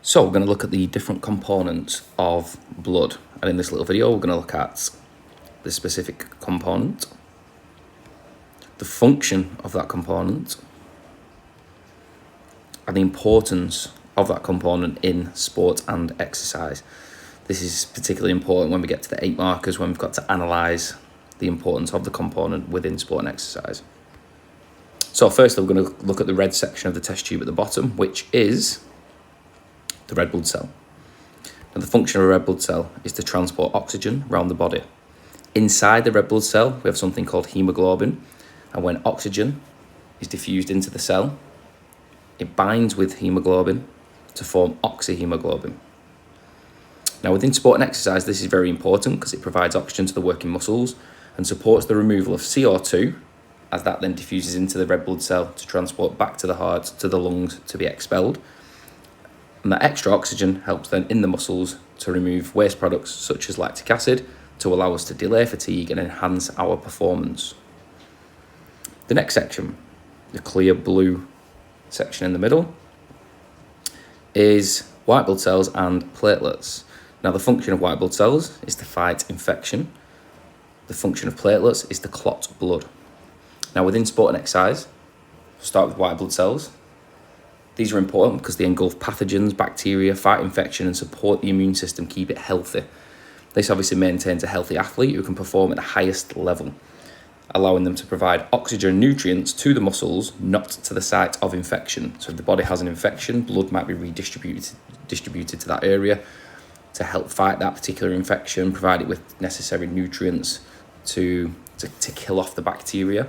So we're going to look at the different components of blood, and in this little video we're going to look at the specific component, the function of that component, and the importance of that component in sport and exercise. This is particularly important when we get to the 8 markers, when we've got to analyse the importance of the component within sport and exercise. So firstly, we're going to look at the red section of the test tube at the bottom, which is the red blood cell. And the function of a red blood cell is to transport oxygen around the body. Inside the red blood cell, we have something called hemoglobin, and when oxygen is diffused into the cell, it binds with hemoglobin to form oxyhemoglobin. Now, within sport and exercise, this is very important because it provides oxygen to the working muscles and supports the removal of CO2, as that then diffuses into the red blood cell to transport back to the heart, to the lungs, to be expelled. And that extra oxygen helps then in the muscles to remove waste products such as lactic acid to allow us to delay fatigue and enhance our performance. The next section, the clear blue section in the middle, is white blood cells and platelets. Now, the function of white blood cells is to fight infection. The function of platelets is to clot blood. Now, within sport and exercise, we'll start with white blood cells. These are important because they engulf pathogens, bacteria, fight infection, and support the immune system, keep it healthy. This obviously maintains a healthy athlete who can perform at the highest level, allowing them to provide oxygen and nutrients to the muscles, not to the site of infection. So if the body has an infection, blood might be distributed to that area to help fight that particular infection, provide it with necessary nutrients to kill off the bacteria.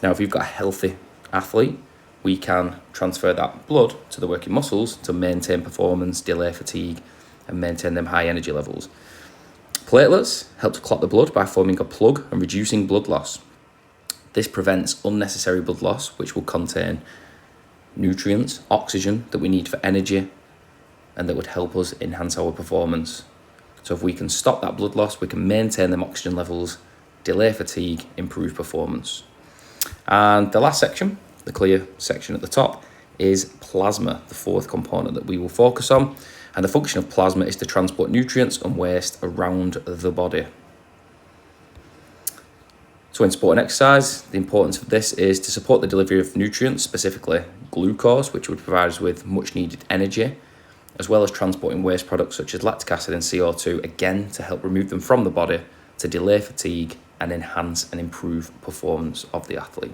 Now, if you've got a healthy athlete, we can transfer that blood to the working muscles to maintain performance, delay fatigue, and maintain them high energy levels. Platelets help to clot the blood by forming a plug and reducing blood loss. This prevents unnecessary blood loss, which will contain nutrients, oxygen that we need for energy, and that would help us enhance our performance. So if we can stop that blood loss, we can maintain them oxygen levels, delay fatigue, improve performance. And the last section, the clear section at the top, is plasma, the fourth component that we will focus on. And the function of plasma is to transport nutrients and waste around the body. So in sport and exercise, the importance of this is to support the delivery of nutrients, specifically glucose, which would provide us with much needed energy, as well as transporting waste products such as lactic acid and CO2, again, to help remove them from the body, to delay fatigue and enhance and improve performance of the athlete.